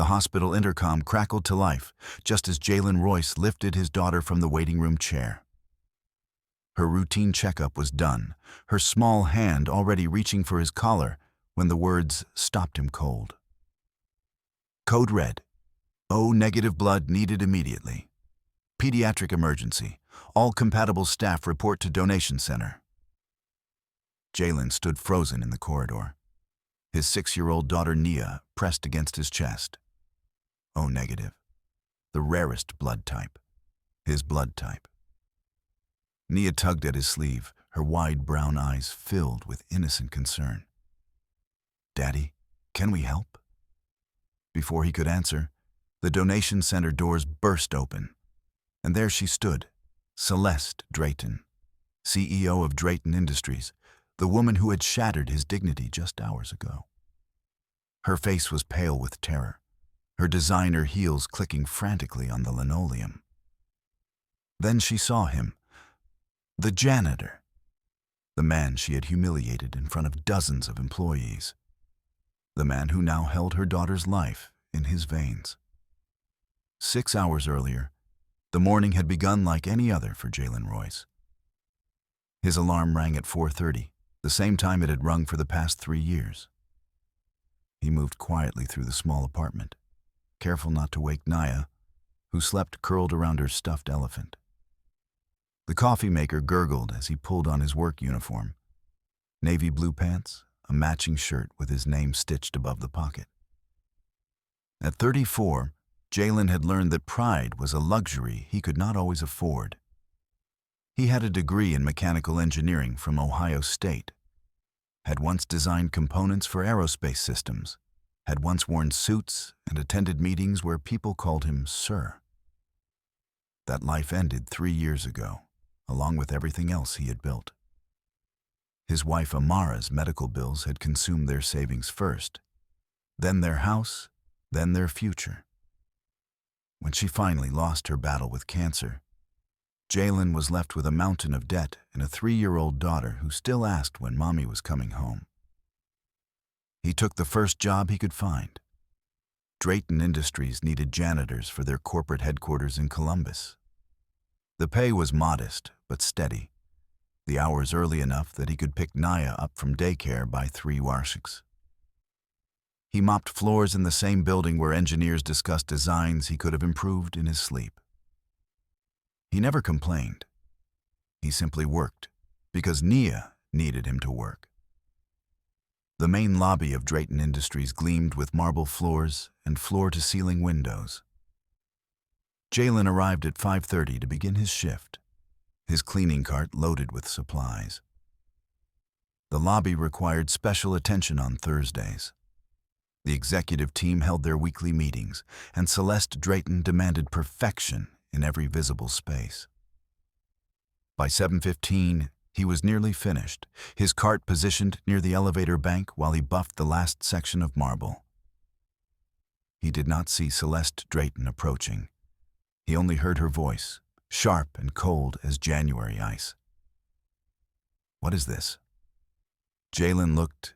The hospital intercom crackled to life just as Jalen Royce lifted his daughter from the waiting room chair. Her routine checkup was done, her small hand already reaching for his collar when the words stopped him cold. Code red. O negative blood needed immediately. Pediatric emergency. All compatible staff report to donation center. Jalen stood frozen in the corridor. His 6-year-old daughter Nia pressed against his chest. O negative. The rarest blood type. His blood type. Nia tugged at his sleeve, her wide brown eyes filled with innocent concern. Daddy, can we help? Before he could answer, the donation center doors burst open, and there she stood, Celeste Drayton, CEO of Drayton Industries, the woman who had shattered his dignity just hours ago. Her face was pale with terror, her designer heels clicking frantically on the linoleum. Then she saw him, the janitor, the man she had humiliated in front of dozens of employees, the man who now held her daughter's life in his veins. 6 hours earlier, the morning had begun like any other for Jalen Royce. His alarm rang at 4:30, the same time it had rung for the past 3 years. He moved quietly through the small apartment, careful not to wake Nia, who slept curled around her stuffed elephant. The coffee maker gurgled as he pulled on his work uniform, navy blue pants, a matching shirt with his name stitched above the pocket. At 34, Jalen had learned that pride was a luxury he could not always afford. He had a degree in mechanical engineering from Ohio State, had once designed components for aerospace systems, had once worn suits and attended meetings where people called him Sir. That life ended 3 years ago, along with everything else he had built. His wife Amara's medical bills had consumed their savings first, then their house, then their future. When she finally lost her battle with cancer, Jalen was left with a mountain of debt and a 3-year-old daughter who still asked when Mommy was coming home. He took the first job he could find. Drayton Industries needed janitors for their corporate headquarters in Columbus. The pay was modest, but steady. The hours early enough that he could pick Nia up from daycare by 3 warshiks. He mopped floors in the same building where engineers discussed designs he could have improved in his sleep. He never complained. He simply worked, because Nia needed him to work. The main lobby of Drayton Industries gleamed with marble floors and floor-to-ceiling windows. Jalen arrived at 5:30 to begin his shift, his cleaning cart loaded with supplies. The lobby required special attention on Thursdays. The executive team held their weekly meetings, and Celeste Drayton demanded perfection in every visible space. By 7:15, he was nearly finished, his cart positioned near the elevator bank while he buffed the last section of marble. He did not see Celeste Drayton approaching. He only heard her voice, sharp and cold as January ice. What is this? Jalen looked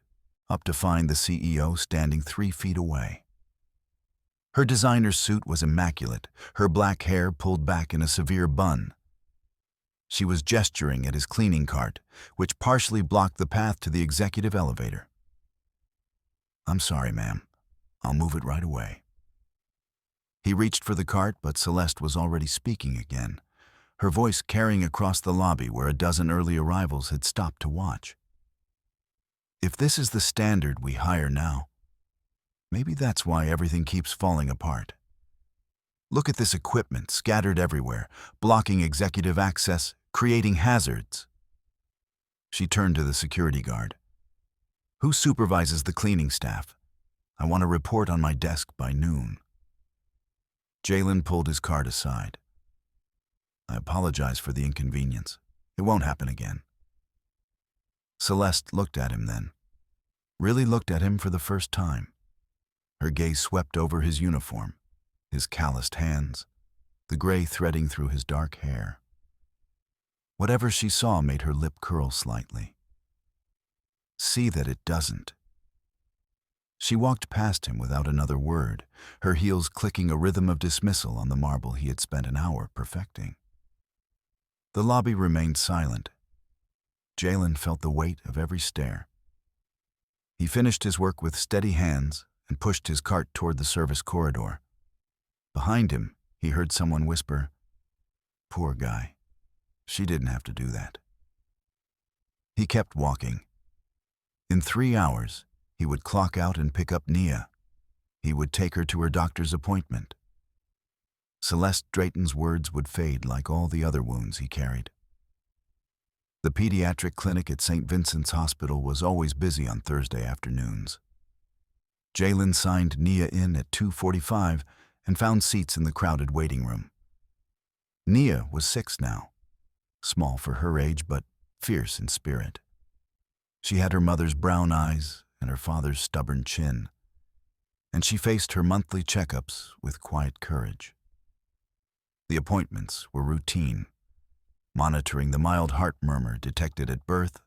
up to find the CEO standing 3 feet away. Her designer suit was immaculate, her black hair pulled back in a severe bun. She was gesturing at his cleaning cart, which partially blocked the path to the executive elevator. I'm sorry, ma'am. I'll move it right away. He reached for the cart, but Celeste was already speaking again, her voice carrying across the lobby where a dozen early arrivals had stopped to watch. If this is the standard we hire now, maybe that's why everything keeps falling apart. Look at this equipment scattered everywhere, blocking executive access, creating hazards. She turned to the security guard. Who supervises the cleaning staff? I want a report on my desk by noon. Jalen pulled his cart aside. I apologize for the inconvenience. It won't happen again. Celeste looked at him then, really looked at him for the first time. Her gaze swept over his uniform, his calloused hands, the gray threading through his dark hair. Whatever she saw made her lip curl slightly. See that it doesn't. She walked past him without another word, her heels clicking a rhythm of dismissal on the marble he had spent an hour perfecting. The lobby remained silent. Jalen felt the weight of every stare. He finished his work with steady hands and pushed his cart toward the service corridor. Behind him, he heard someone whisper, "Poor guy. She didn't have to do that." He kept walking. In 3 hours, he would clock out and pick up Nia. He would take her to her doctor's appointment. Celeste Drayton's words would fade like all the other wounds he carried. The pediatric clinic at St. Vincent's Hospital was always busy on Thursday afternoons. Jalen signed Nia in at 2:45 and found seats in the crowded waiting room. Nia was 6 now, small for her age but fierce in spirit. She had her mother's brown eyes and her father's stubborn chin, and she faced her monthly checkups with quiet courage. The appointments were routine, monitoring the mild heart murmur detected at birth,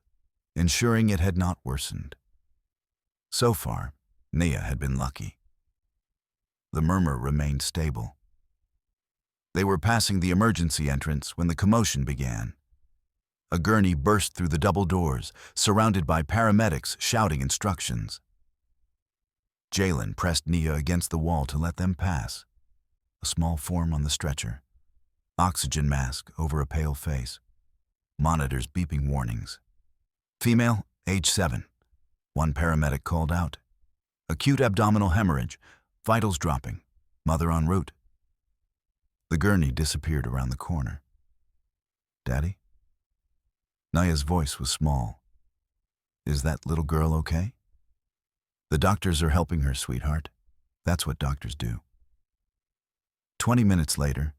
ensuring it had not worsened. So far, Nia had been lucky. The murmur remained stable. They were passing the emergency entrance when the commotion began. A gurney burst through the double doors, surrounded by paramedics shouting instructions. Jalen pressed Nia against the wall to let them pass. A small form on the stretcher. Oxygen mask over a pale face. Monitors beeping warnings. Female, age 7. One paramedic called out. Acute abdominal hemorrhage. Vitals dropping. Mother en route. The gurney disappeared around the corner. "Daddy?" Nia's voice was small. "Is that little girl okay?" "The doctors are helping her, sweetheart. That's what doctors do." 20 minutes later,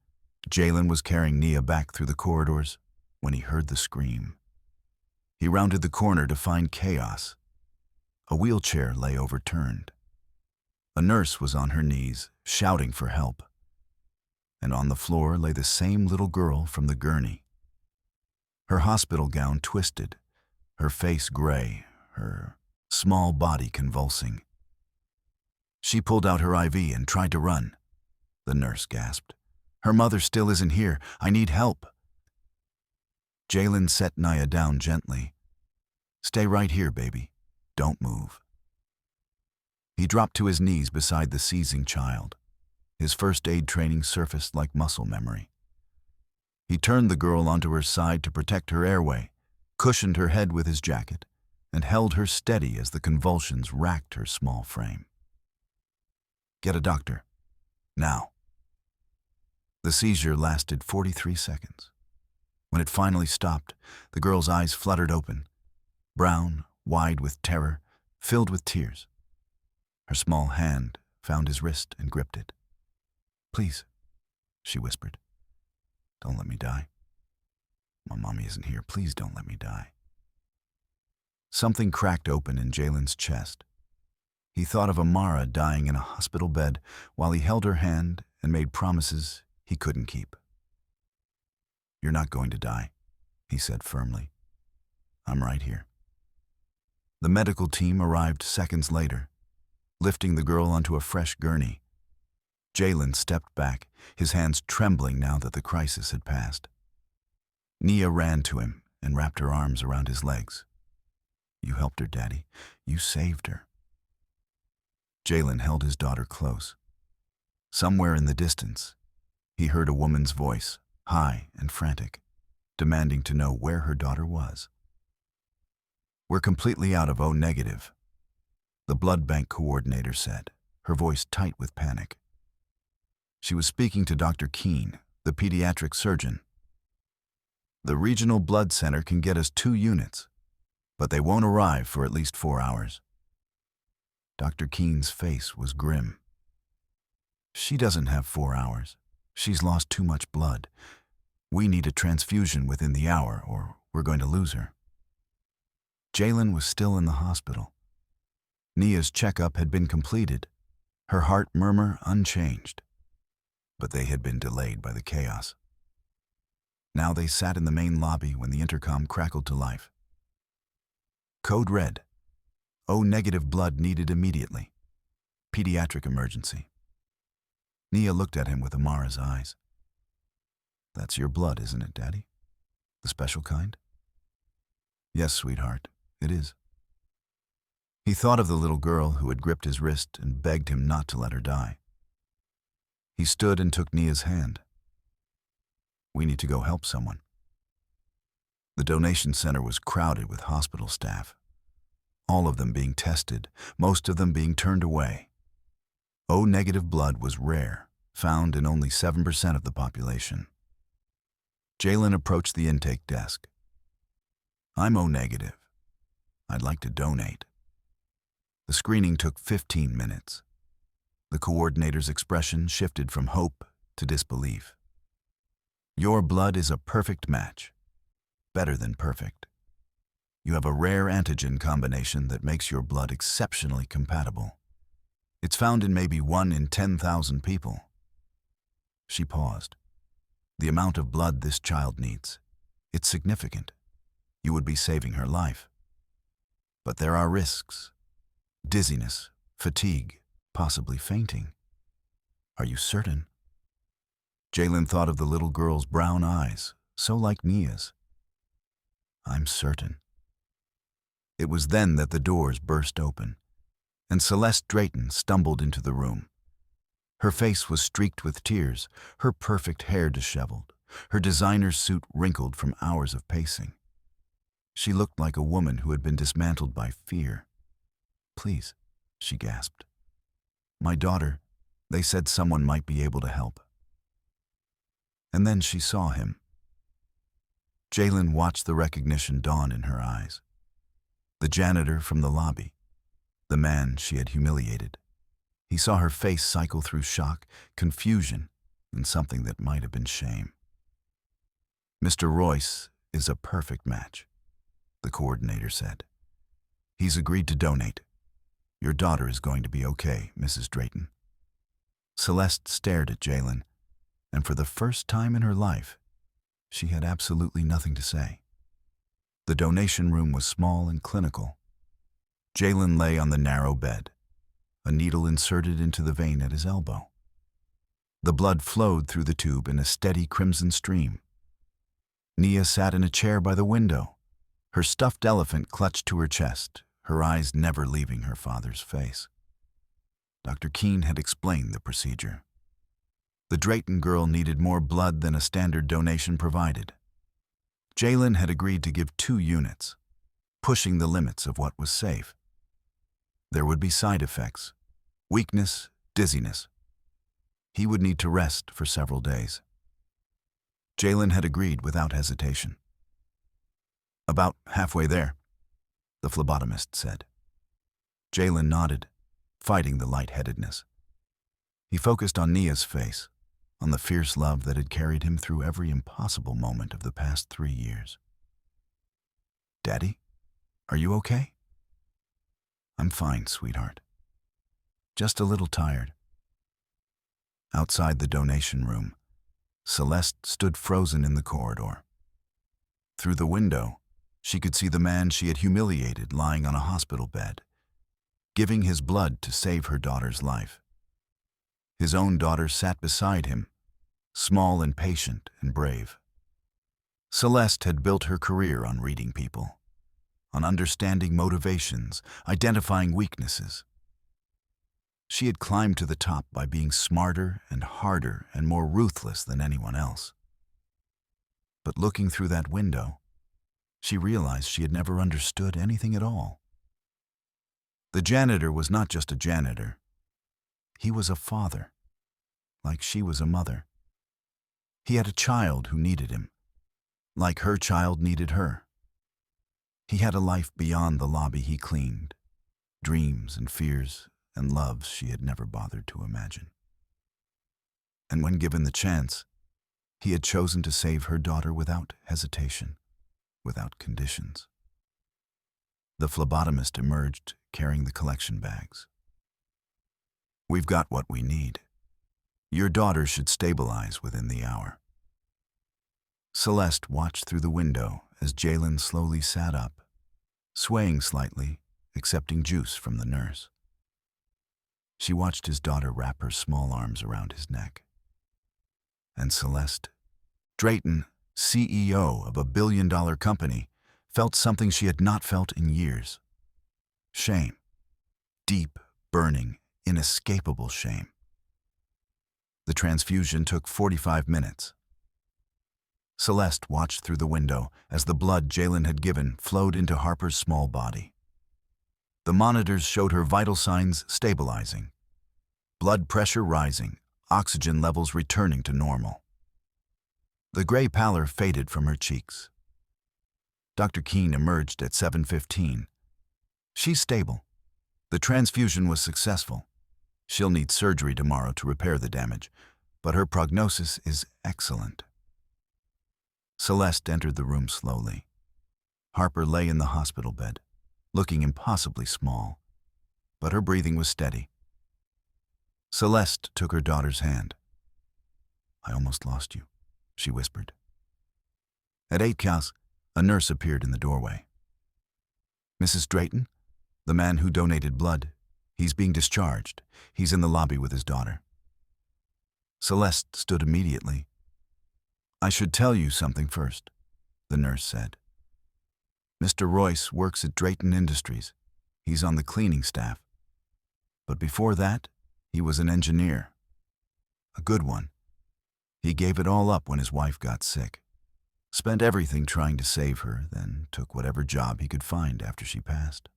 Jalen was carrying Nia back through the corridors when he heard the scream. He rounded the corner to find chaos. A wheelchair lay overturned. A nurse was on her knees, shouting for help. And on the floor lay the same little girl from the gurney. Her hospital gown twisted, her face gray, her small body convulsing. She pulled out her IV and tried to run. The nurse gasped. "Her mother still isn't here. I need help." Jalen set Nia down gently. "Stay right here, baby. Don't move." He dropped to his knees beside the seizing child. His first aid training surfaced like muscle memory. He turned the girl onto her side to protect her airway, cushioned her head with his jacket, and held her steady as the convulsions racked her small frame. "Get a doctor. Now." The seizure lasted 43 seconds. When it finally stopped, the girl's eyes fluttered open, brown, wide with terror, filled with tears. Her small hand found his wrist and gripped it. "Please," she whispered. "Don't let me die. My mommy isn't here. Please don't let me die." Something cracked open in Jalen's chest. He thought of Amara dying in a hospital bed while he held her hand and made promises he couldn't keep. "You're not going to die," he said firmly. "I'm right here." The medical team arrived seconds later, lifting the girl onto a fresh gurney. Jalen stepped back, his hands trembling now that the crisis had passed. Nia ran to him and wrapped her arms around his legs. "You helped her, Daddy. You saved her." Jalen held his daughter close. Somewhere in the distance, he heard a woman's voice, high and frantic, demanding to know where her daughter was. "We're completely out of O negative," the blood bank coordinator said, her voice tight with panic. She was speaking to Dr. Keene, the pediatric surgeon. "The regional blood center can get us 2 units, but they won't arrive for at least 4 hours." Dr. Keene's face was grim. "She doesn't have 4 hours. She's lost too much blood. We need a transfusion within the hour or we're going to lose her." Jalen was still in the hospital. Nia's checkup had been completed, her heart murmur unchanged. But they had been delayed by the chaos. Now they sat in the main lobby when the intercom crackled to life. "Code red. O negative blood needed immediately." Pediatric emergency. Nia looked at him with Amara's eyes. That's your blood, isn't it, Daddy? The special kind? Yes, sweetheart, it is. He thought of the little girl who had gripped his wrist and begged him not to let her die. He stood and took Nia's hand. We need to go help someone. The donation center was crowded with hospital staff, all of them being tested, most of them being turned away. O-negative blood was rare, found in only 7% of the population. Jalen approached the intake desk. I'm O-negative. I'd like to donate. The screening took 15 minutes. The coordinator's expression shifted from hope to disbelief. Your blood is a perfect match. Better than perfect. You have a rare antigen combination that makes your blood exceptionally compatible. It's found in maybe 1 in 10,000 people. She paused. The amount of blood this child needs, it's significant. You would be saving her life. But there are risks. Dizziness, fatigue, possibly fainting. Are you certain? Jalen thought of the little girl's brown eyes, so like Nia's. I'm certain. It was then that the doors burst open, and Celeste Drayton stumbled into the room. Her face was streaked with tears, her perfect hair disheveled, her designer suit wrinkled from hours of pacing. She looked like a woman who had been dismantled by fear. Please, she gasped. My daughter, they said someone might be able to help. And then she saw him. Jalen watched the recognition dawn in her eyes. The janitor from the lobby, the man she had humiliated. He saw her face cycle through shock, confusion, and something that might have been shame. Mr. Royce is a perfect match, the coordinator said. He's agreed to donate. Your daughter is going to be okay, Mrs. Drayton. Celeste stared at Jalen, and for the first time in her life, she had absolutely nothing to say. The donation room was small and clinical. Jalen lay on the narrow bed, a needle inserted into the vein at his elbow. The blood flowed through the tube in a steady crimson stream. Nia sat in a chair by the window, her stuffed elephant clutched to her chest, her eyes never leaving her father's face. Dr. Keene had explained the procedure. The Drayton girl needed more blood than a standard donation provided. Jalen had agreed to give 2 units, pushing the limits of what was safe. There would be side effects, weakness, dizziness. He would need to rest for several days. Jalen had agreed without hesitation. About halfway there, the phlebotomist said. Jalen nodded, fighting the lightheadedness. He focused on Nia's face, on the fierce love that had carried him through every impossible moment of the past 3 years. Daddy, are you okay? I'm fine, sweetheart. Just a little tired. Outside the donation room, Celeste stood frozen in the corridor. Through the window, she could see the man she had humiliated lying on a hospital bed, giving his blood to save her daughter's life. His own daughter sat beside him, small and patient and brave. Celeste had built her career on reading people, on understanding motivations, identifying weaknesses. She had climbed to the top by being smarter and harder and more ruthless than anyone else. But looking through that window, she realized she had never understood anything at all. The janitor was not just a janitor. He was a father, like she was a mother. He had a child who needed him, like her child needed her. He had a life beyond the lobby he cleaned, dreams and fears and loves she had never bothered to imagine. And when given the chance, he had chosen to save her daughter without hesitation, without conditions. The phlebotomist emerged, carrying the collection bags. We've got what we need. Your daughter should stabilize within the hour. Celeste watched through the window as Jalen slowly sat up, swaying slightly, accepting juice from the nurse. She watched his daughter wrap her small arms around his neck. And Celeste Drayton, CEO of a billion-dollar company, felt something she had not felt in years. Shame. Deep, burning, inescapable shame. The transfusion took 45 minutes. Celeste watched through the window as the blood Jalen had given flowed into Harper's small body. The monitors showed her vital signs stabilizing. Blood pressure rising, oxygen levels returning to normal. The gray pallor faded from her cheeks. Dr. Keene emerged at 7:15. She's stable. The transfusion was successful. She'll need surgery tomorrow to repair the damage, but her prognosis is excellent. Celeste entered the room slowly. Harper lay in the hospital bed, looking impossibly small, but her breathing was steady. Celeste took her daughter's hand. "I almost lost you," she whispered. At 8:00, a nurse appeared in the doorway. "Mrs. Drayton, the man who donated blood, he's being discharged. He's in the lobby with his daughter." Celeste stood immediately. "I should tell you something first," the nurse said. "Mr. Royce works at Drayton Industries. He's on the cleaning staff. But before that, he was an engineer. A good one. He gave it all up when his wife got sick. Spent everything trying to save her, then took whatever job he could find after she passed."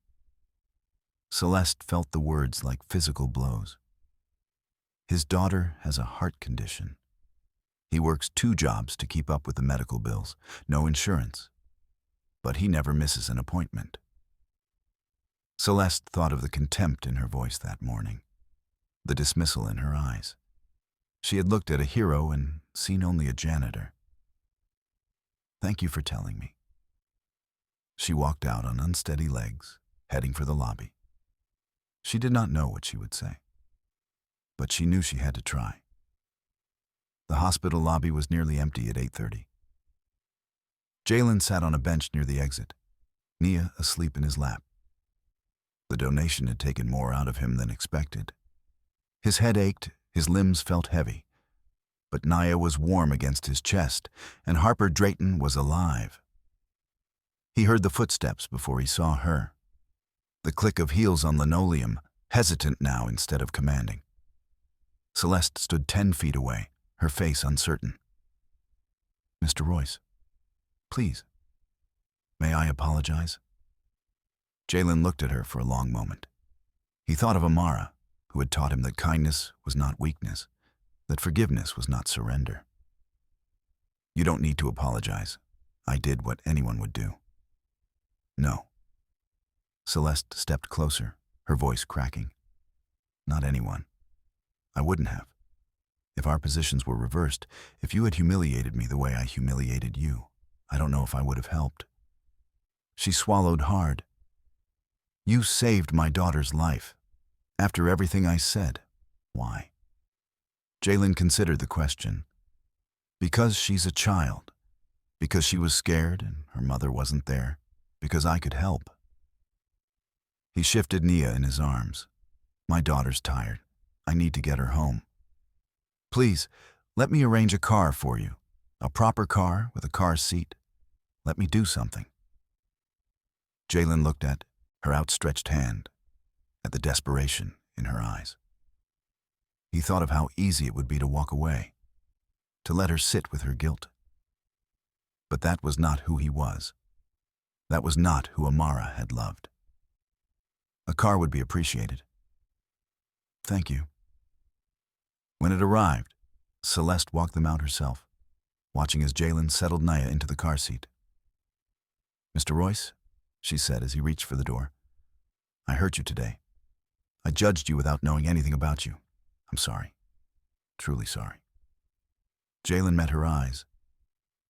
Celeste felt the words like physical blows. His daughter has a heart condition. He works 2 jobs to keep up with the medical bills, no insurance. But he never misses an appointment. Celeste thought of the contempt in her voice that morning, the dismissal in her eyes. She had looked at a hero and seen only a janitor. "Thank you for telling me." She walked out on unsteady legs, heading for the lobby. She did not know what she would say, but she knew she had to try. The hospital lobby was nearly empty at 8:30. Jalen sat on a bench near the exit, Nia asleep in his lap. The donation had taken more out of him than expected. His head ached, his limbs felt heavy, but Nia was warm against his chest, and Harper Drayton was alive. He heard the footsteps before he saw her. The click of heels on linoleum, hesitant now instead of commanding. Celeste stood 10 feet away, her face uncertain. "Mr. Royce, please, may I apologize?" Jalen looked at her for a long moment. He thought of Amara, who had taught him that kindness was not weakness, that forgiveness was not surrender. "You don't need to apologize. I did what anyone would do." "No." Celeste stepped closer, her voice cracking. "Not anyone. I wouldn't have. If our positions were reversed, if you had humiliated me the way I humiliated you, I don't know if I would have helped." She swallowed hard. "You saved my daughter's life. After everything I said, why?" Jalen considered the question. "Because she's a child. Because she was scared and her mother wasn't there. Because I could help." He shifted Nia in his arms. "My daughter's tired. I need to get her home. Please, let me arrange a car for you. A proper car with a car seat. Let me do something." Jalen looked at her outstretched hand, at the desperation in her eyes. He thought of how easy it would be to walk away, to let her sit with her guilt. But that was not who he was. That was not who Amara had loved. A car would be appreciated. "Thank you." When it arrived, Celeste walked them out herself, watching as Jalen settled Nia into the car seat. "Mr. Royce," she said as he reached for the door, "I hurt you today. I judged you without knowing anything about you. I'm sorry. Truly sorry." Jalen met her eyes.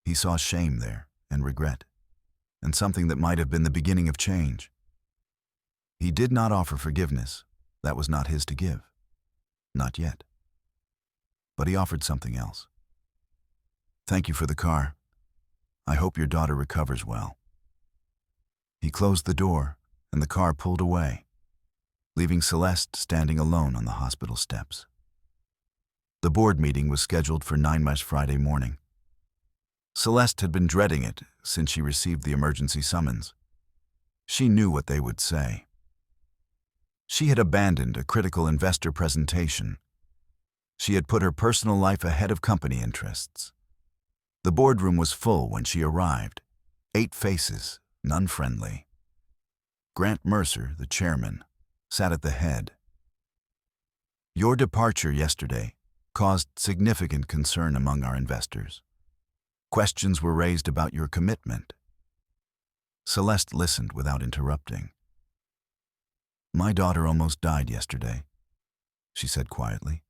He saw shame there, and regret, and something that might have been the beginning of change. He did not offer forgiveness. That was not his to give. Not yet. But he offered something else. "Thank you for the car. I hope your daughter recovers well." He closed the door, and the car pulled away. leaving Celeste standing alone on the hospital steps. The board meeting was scheduled for 9 Friday morning. Celeste had been dreading it since she received the emergency summons. She knew what they would say. She had abandoned a critical investor presentation. She had put her personal life ahead of company interests. The boardroom was full when she arrived. 8 faces, none friendly. Grant Mercer, the chairman, sat at the head. Your departure yesterday caused significant concern among our investors. Questions were raised about your commitment. Celeste listened without interrupting. My daughter almost died yesterday, she said quietly.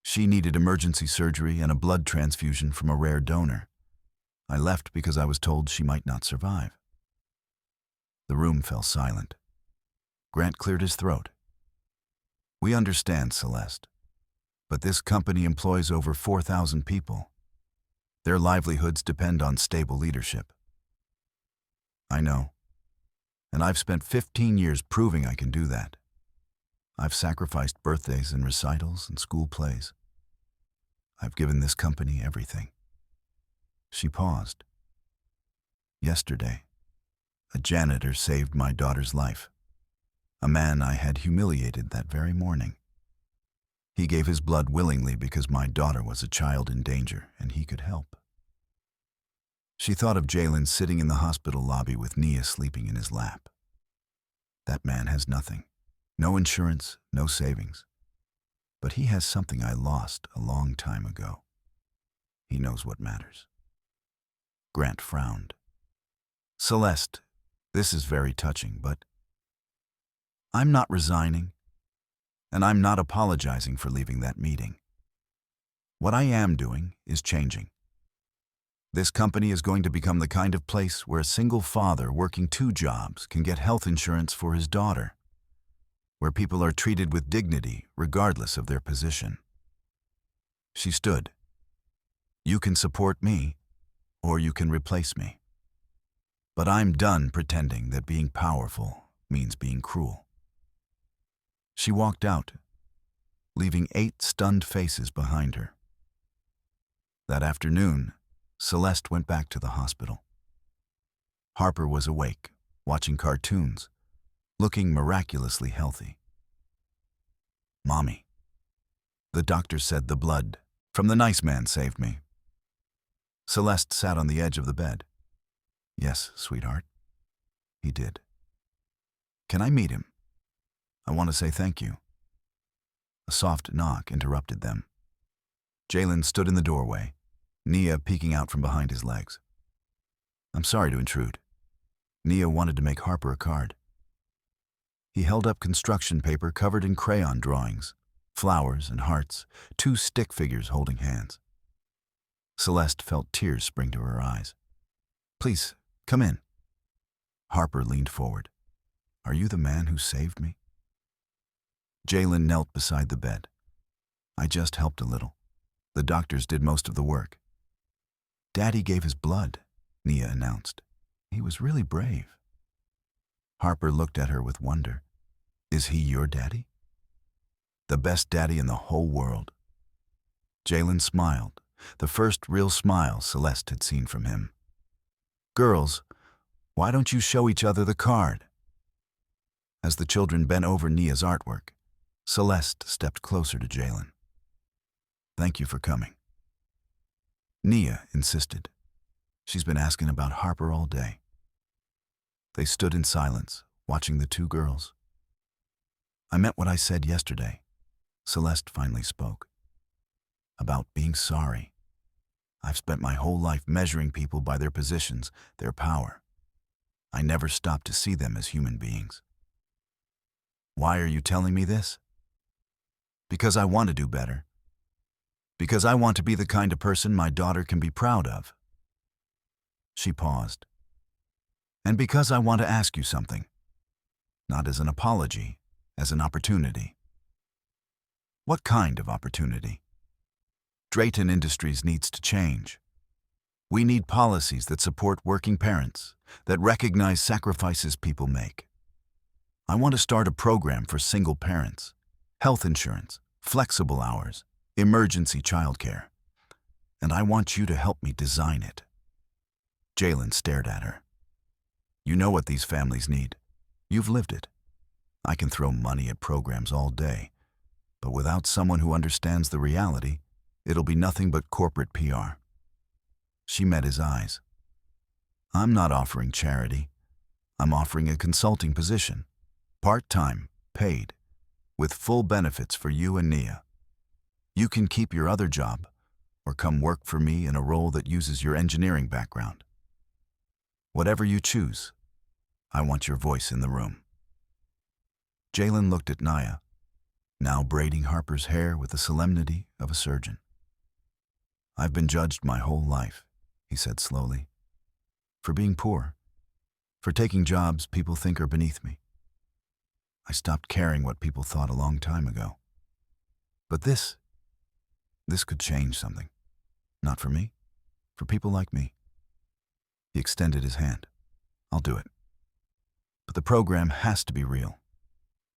She needed emergency surgery and a blood transfusion from a rare donor. I left because I was told she might not survive. The room fell silent. Grant cleared his throat. We understand, Celeste, but this company employs over 4,000 people. Their livelihoods depend on stable leadership. I know, and I've spent 15 years proving I can do that. I've sacrificed birthdays and recitals and school plays. I've given this company everything. She paused. Yesterday, a janitor saved my daughter's life, a man I had humiliated that very morning. He gave his blood willingly because my daughter was a child in danger and he could help. She thought of Jalen sitting in the hospital lobby with Nia sleeping in his lap. That man has nothing. No insurance, no savings. But he has something I lost a long time ago. He knows what matters. Grant frowned. Celeste, this is very touching, but I'm not resigning, and I'm not apologizing for leaving that meeting. What I am doing is changing. This company is going to become the kind of place where a single father working 2 jobs can get health insurance for his daughter, where people are treated with dignity regardless of their position. She stood. You can support me, or you can replace me. But I'm done pretending that being powerful means being cruel. She walked out, leaving 8 stunned faces behind her. That afternoon, Celeste went back to the hospital. Harper was awake, watching cartoons, looking miraculously healthy. Mommy, the doctor said the blood from the nice man saved me. Celeste sat on the edge of the bed. Yes, sweetheart. He did. Can I meet him? I want to say thank you. A soft knock interrupted them. Jalen stood in the doorway, Nia peeking out from behind his legs. I'm sorry to intrude. Nia wanted to make Harper a card. He held up construction paper covered in crayon drawings, flowers and hearts, 2 stick figures holding hands. Celeste felt tears spring to her eyes. Please, come in. Harper leaned forward. Are you the man who saved me? Jalen knelt beside the bed. I just helped a little. The doctors did most of the work. Daddy gave his blood, Nia announced. He was really brave. Harper looked at her with wonder. Is he your daddy? The best daddy in the whole world. Jalen smiled, the first real smile Celeste had seen from him. Girls, why don't you show each other the card? As the children bent over Nia's artwork, Celeste stepped closer to Jalen. Thank you for coming. Nia insisted. She's been asking about Harper all day. They stood in silence, watching the 2 girls. I meant what I said yesterday. Celeste finally spoke. About being sorry. I've spent my whole life measuring people by their positions, their power. I never stopped to see them as human beings. Why are you telling me this? Because I want to do better. Because I want to be the kind of person my daughter can be proud of. She paused. And because I want to ask you something. Not as an apology, as an opportunity. What kind of opportunity? Drayton Industries needs to change. We need policies that support working parents, that recognize sacrifices people make. I want to start a program for single parents, health insurance, flexible hours, emergency childcare, and I want you to help me design it." Jalen stared at her. "You know what these families need. You've lived it. I can throw money at programs all day, but without someone who understands the reality, it'll be nothing but corporate PR." She met his eyes. "I'm not offering charity. I'm offering a consulting position, part-time, paid, with full benefits for you and Nia. You can keep your other job or come work for me in a role that uses your engineering background. Whatever you choose, I want your voice in the room." Jalen looked at Nia, now braiding Harper's hair with the solemnity of a surgeon. "I've been judged my whole life," he said slowly, "for being poor, for taking jobs people think are beneath me. I stopped caring what people thought a long time ago. But this could change something. Not for me, for people like me." He extended his hand. "I'll do it. But the program has to be real,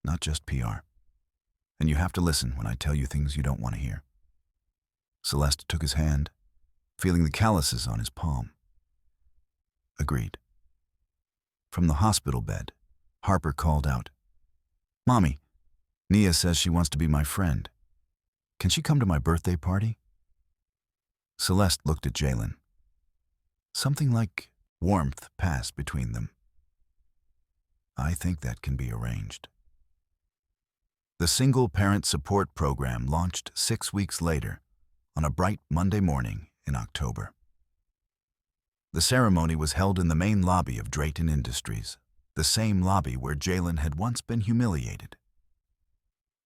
not just PR. And you have to listen when I tell you things you don't want to hear." Celeste took his hand, feeling the calluses on his palm. "Agreed." From the hospital bed, Harper called out, "Mommy, Nia says she wants to be my friend. Can she come to my birthday party?" Celeste looked at Jalen. Something like warmth passed between them. "I think that can be arranged." The Single Parent Support Program launched 6 weeks later, on a bright Monday morning in October. The ceremony was held in the main lobby of Drayton Industries, the same lobby where Jalen had once been humiliated.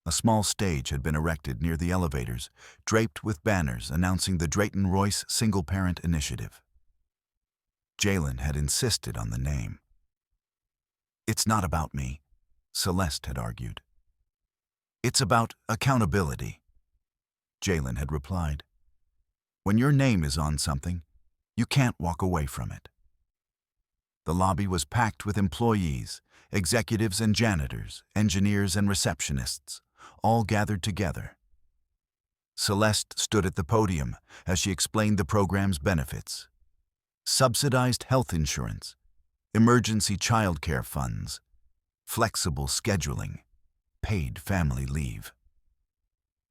A small stage had been erected near the elevators, draped with banners announcing the Jalen Royce Single Parent Initiative. Jalen had insisted on the name. "It's not about me," Celeste had argued. "It's about accountability," Jalen had replied. "When your name is on something, you can't walk away from it." The lobby was packed with employees, executives and janitors, engineers and receptionists, all gathered together. Celeste stood at the podium as she explained the program's benefits: subsidized health insurance, emergency childcare funds, flexible scheduling, paid family leave.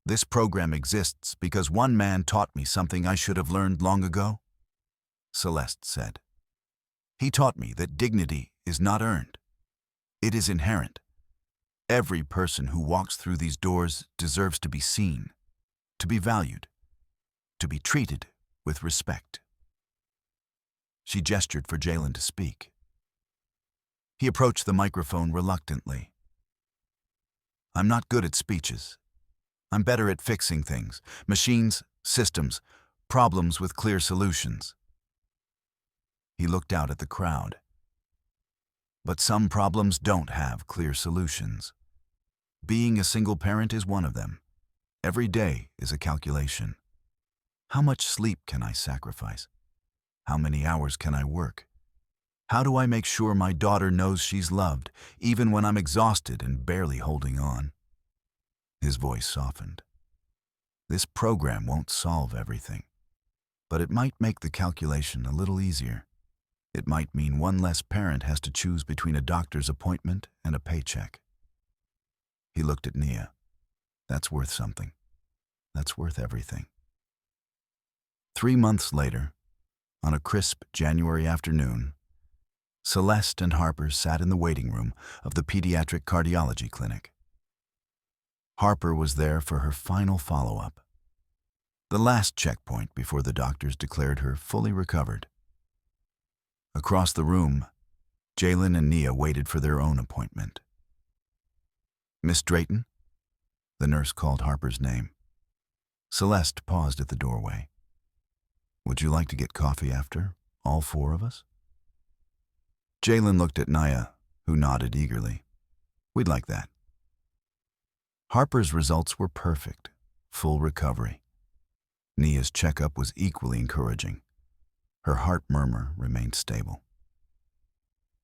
"This program exists because one man taught me something I should have learned long ago," Celeste said. "He taught me that dignity is not earned. It is inherent. Every person who walks through these doors deserves to be seen, to be valued, to be treated with respect." She gestured for Jalen to speak. He approached the microphone reluctantly. "I'm not good at speeches. I'm better at fixing things, machines, systems, problems with clear solutions." He looked out at the crowd. "But some problems don't have clear solutions. Being a single parent is one of them. Every day is a calculation. How much sleep can I sacrifice? How many hours can I work? How do I make sure my daughter knows she's loved, even when I'm exhausted and barely holding on?" His voice softened. "This program won't solve everything, but it might make the calculation a little easier. It might mean one less parent has to choose between a doctor's appointment and a paycheck." He looked at Nia. "That's worth something. That's worth everything." 3 months later, on a crisp January afternoon, Celeste and Harper sat in the waiting room of the pediatric cardiology clinic. Harper was there for her final follow-up, the last checkpoint before the doctors declared her fully recovered. Across the room, Jalen and Nia waited for their own appointment. "Miss Drayton?" The nurse called Harper's name. Celeste paused at the doorway. "Would you like to get coffee after, all 4 of us?" Jalen looked at Nia, who nodded eagerly. "We'd like that." Harper's results were perfect, full recovery. Nia's checkup was equally encouraging. Her heart murmur remained stable.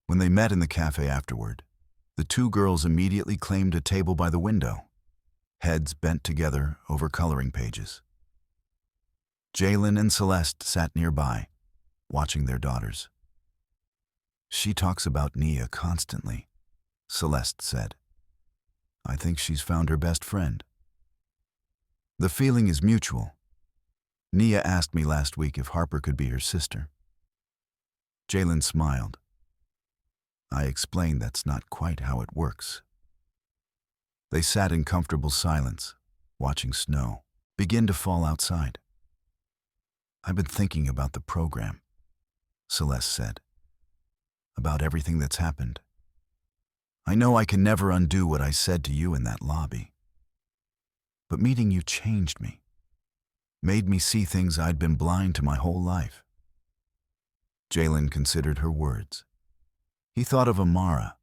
When they met in the cafe afterward, The two girls immediately claimed a table by the window, heads bent together over coloring pages. Jalen and Celeste sat nearby, watching their daughters. "She talks about Nia constantly," Celeste said. "I think she's found her best friend." "The feeling is mutual. Nia asked me last week if Harper could be her sister." Jalen smiled. "I explained that's not quite how it works." They sat in comfortable silence, watching snow begin to fall outside. "I've been thinking about the program," Celeste said, "about everything that's happened. I know I can never undo what I said to you in that lobby. But meeting you changed me, made me see things I'd been blind to my whole life." Jalen considered her words. He thought of Amara,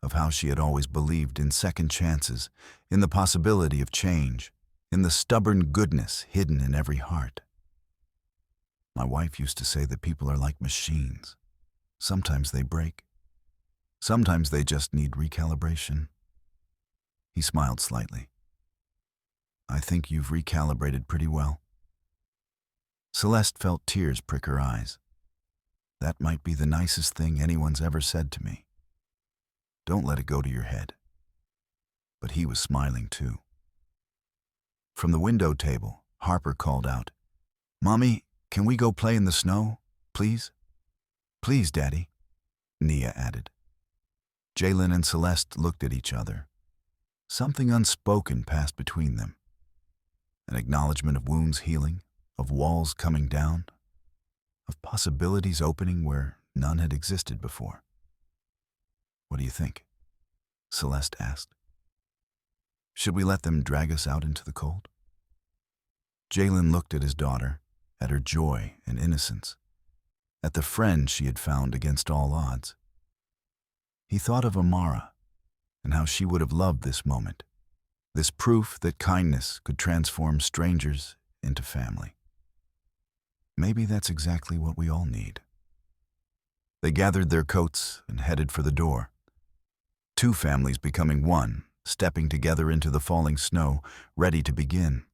of how she had always believed in second chances, in the possibility of change, in the stubborn goodness hidden in every heart. "My wife used to say that people are like machines. Sometimes they break. Sometimes they just need recalibration." He smiled slightly. "I think you've recalibrated pretty well." Celeste felt tears prick her eyes. "That might be the nicest thing anyone's ever said to me. Don't let it go to your head." But he was smiling too. From the window table, Harper called out, "Mommy, can we go play in the snow, please?" "Please, Daddy," Nia added. Jalen and Celeste looked at each other. Something unspoken passed between them. An acknowledgement of wounds healing, of walls coming down, of possibilities opening where none had existed before. "What do you think?" Celeste asked. "Should we let them drag us out into the cold?" Jalen looked at his daughter, at her joy and innocence, at the friend she had found against all odds. He thought of Amara and how she would have loved this moment, this proof that kindness could transform strangers into family. Maybe that's exactly what we all need. They gathered their coats and headed for the door. Two families becoming one, stepping together into the falling snow, ready to begin.